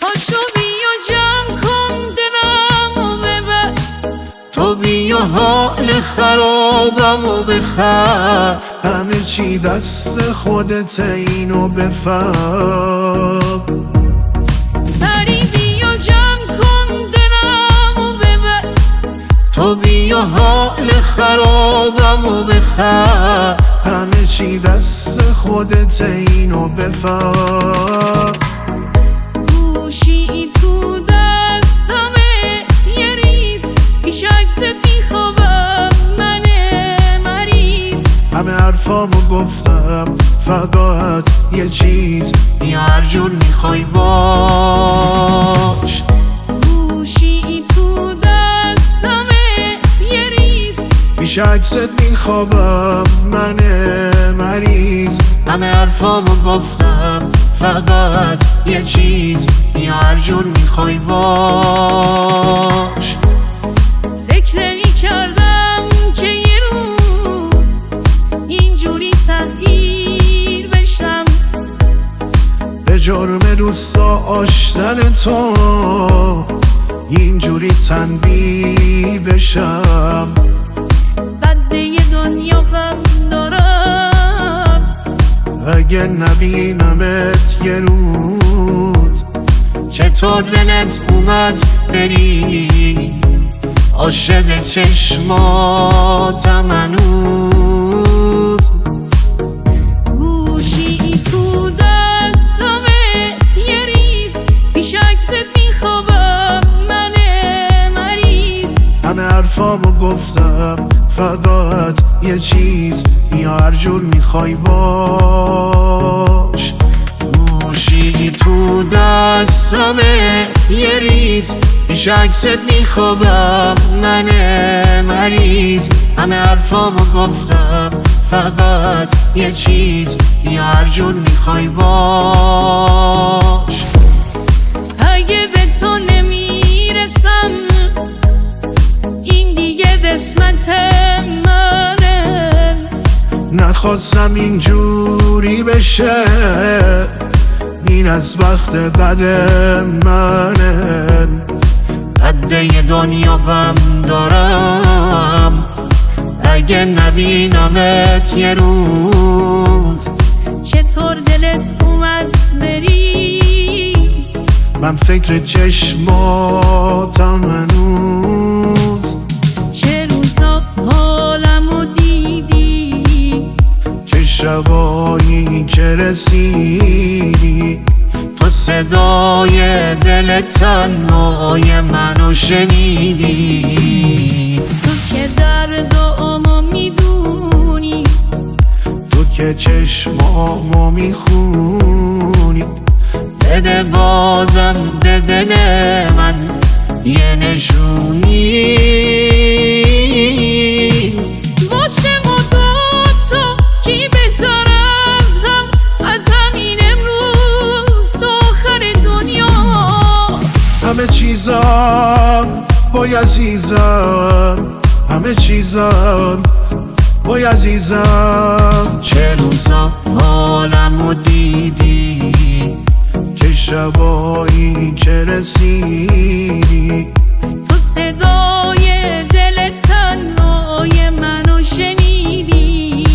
پاشو بیا جمع کن دلمو ببر، تو بیا حال خرابمو بخر، همه چی دست خودت اینو بفهم. سری بیا جمع کن دلمو ببر، تو بیا حال خرابمو بخر، همه چی دست خودت اینو بفهم. گوشی تو دستمه یه ریز، پیش عکست میخوابم من مریض. همه حرفامو گفتم فقط یه چیز، بیا هر جور میخوای باش. گوشی تو دستمه یه ریز، پیش عکست میخوابم من مریض. همه حرفامو گفتم فقط یه چیز، بیا هر جور میخوای باش. فکر میکردم که یه روز اینجوری تغییر بشم، به جرم دوست داشتن تو اینجوری تنبیه بشم. بده دنیا غم دارم، اگه نبینمت یه روز، چطور دلت اومد بری عاشق چشماتم هنوز. گوشی تو دستمه یه ریز، پیش عکست میخوابم من مریض. همه حرفامو گفتم فقط یه چیز، بیا هر جور میخوای باش. گوشی تو دستمه یه ریز، پیش عکست میخوابم من مریض. همه حرفامو گفتم فقط یه چیز، بیا هر جور میخوای باش. اگه به تو نمیرسم این دیگه قسمت منه، نخواستم اینجوری بشه، این از بخت بد منه. عده دنیا غم دارم، اگه نبینمت یه روز، چطور دلت اومد بری من فکر چشماتم هنوز. چه روزا حالمو دیدی، چه شبایی که رسیدی، تو صدای دل تنهای منو شنیدی. تو که دردامو میدونی، تو که چشمامو میخونی، بده بازم به دل من یه نشونی. باشه ما دوتا کی بهتر از هم، از همین امروز تا آخر دنیا. همه چیزم وای عزیزم، همه چیزم وای عزیزم. چه روزا حالمو دیدی، چه شبایی که رسیدی، تو صدای دل تنهای منو شنیدی.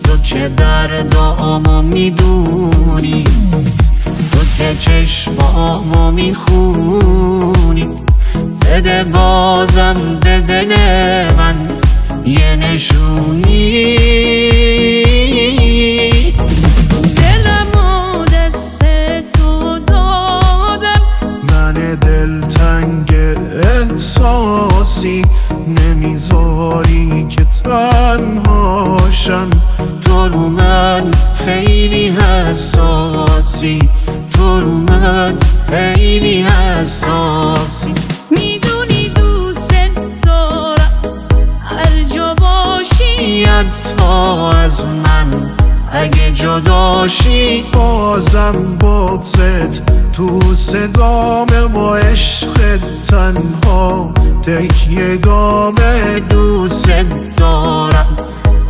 تو که دردامو میدونی، تو که چشمامو میخونی، بده بازم به دل من یه نشونی. دلمو دست تو دادم، من دلتنگ احساسی، نمیذاری که تنهاشم. تو رو من خیلی حساسی، تو رو من خیلی حساسی. میدونی دوست دارم هر جا باشی، حتی از من اگه جداشی، بازم بغزت تو صدامه با عشق تنها تکیه گامه. دوست دارم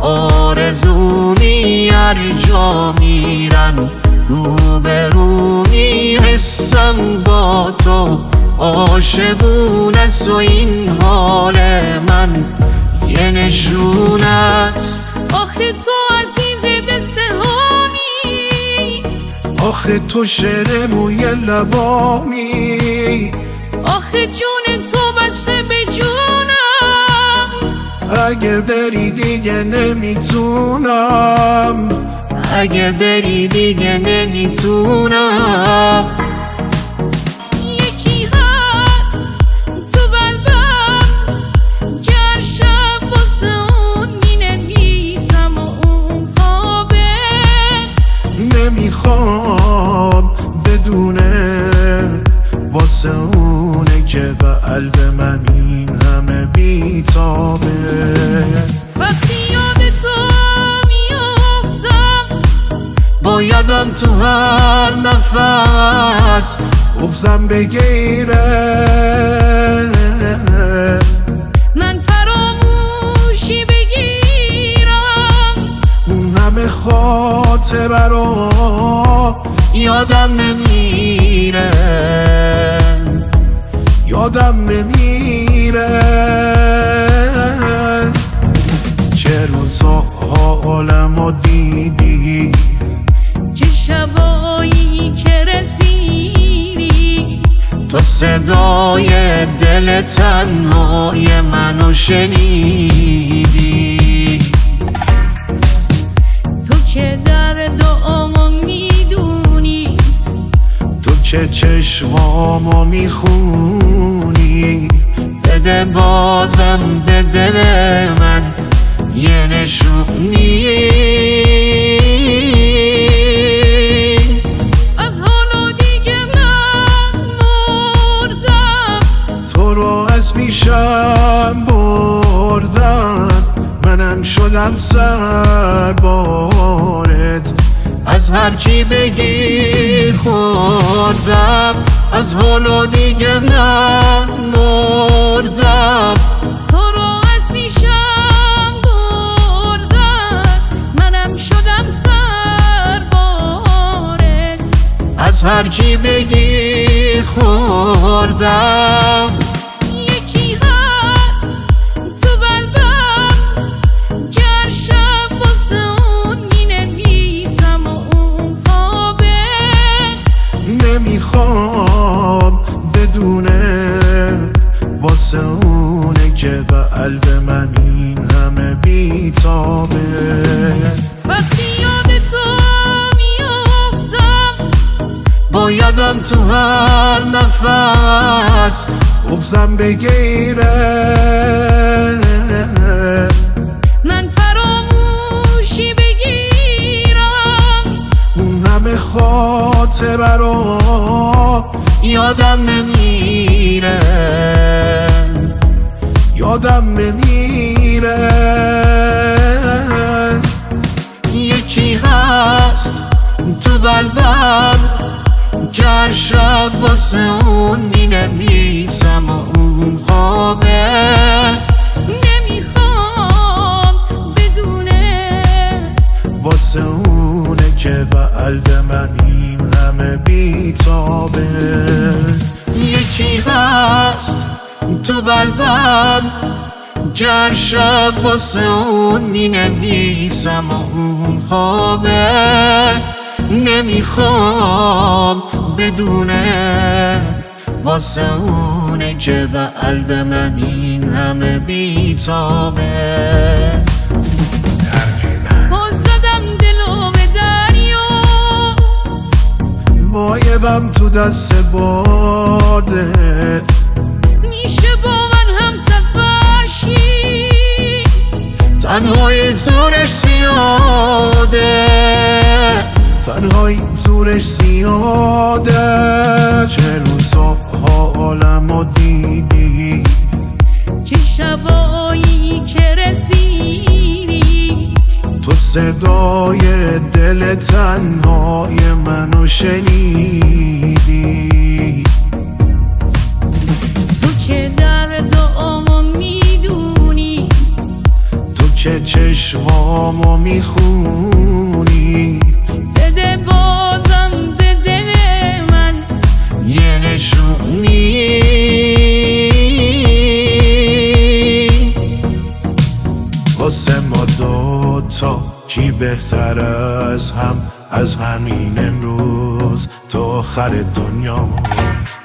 آرزومی هر جا میرم، روبرومی حسم عاشقون است و این حال من یه نشون است. آخه تو عزیز دستهامی، آخه تو شعر موی لبامی، آخه جون تو بسته به جونم. اگه بری دیگه نمیتونم، اگه بری دیگه نمیتونم. یکی هست تو قلبم، گر شب واسه اون مینویسم و اون خوابه. نمیخوام بدونه واسه اونه که به قلب من این همه بیتابه. وقتی یاد تو میافتم، بایدم تو هر نفس بغزم بگیره. من فراموشی بگیرم، اون همه خاطره رو یادم نمیره، یادم نمیره. چه روزا حالمو دیدی، چه شبایی که رسیدی، تو صدای دل تنهای منو شنیدی. تو که دردامو میدونی، تو که چشمامو میخونی. بده بازم به دل من یه نشونی. از حالا دیگه من مردم، تو رو از پیشم بردن، منم شدم سربارت. از هر کی بگیر خوردم، از حالا دیگه من مردم. تو رو از پیشم بردن، منم شدم سربارت. از هر کی بگیر خوردم. یکی هست تو قلبم، گر شب واسه اون مینویسم و اون خوابه. نمیخوام بدونه واسه اونه که به قلب من این همه بیتابه. وقتی یاد تو میافتم، بایدم تو هر نفس بغزم بگیره. من فراموشی بگیرم، اون همه خاطره رو یادم نمیره، یادم نمیره. یکی هست تو قلبم، گر شب واسه اون مینویسم و اون خوابه. نمیخوام بدونه واسه اونه که به قلب من این همه بیتابه. یکی هست تو قلبم، گر شب واسه اون مینویسم و اون خوابه. نمیخوام بدونه واسه اونه که به قلب من این همه بیتابه. باز زدم دلو به دریا، مایبم تو دست باده. میشه با من هم سفر شی، تنهایی زورش زیاده، تنهایی زورش زیاده. چه روزا حالمو دیدی، چه شبایی که رسیدی، تو صدای دل تنهای منو شنیدی. تو که دردامو میدونی، تو که چشمامو میخونی. بده بازم به دل من یه نشونی. ما دوتا کی بهتر از هم، از همین امروز تا آخر دنیا.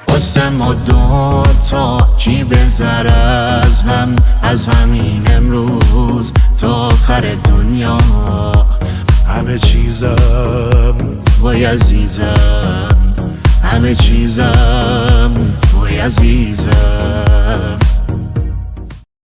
واسه ما دوتا کی بهتر از هم، از همین امروز تا آخر دنیا. همه چیزم وای عزیزم، همه چیزم وای عزیزم.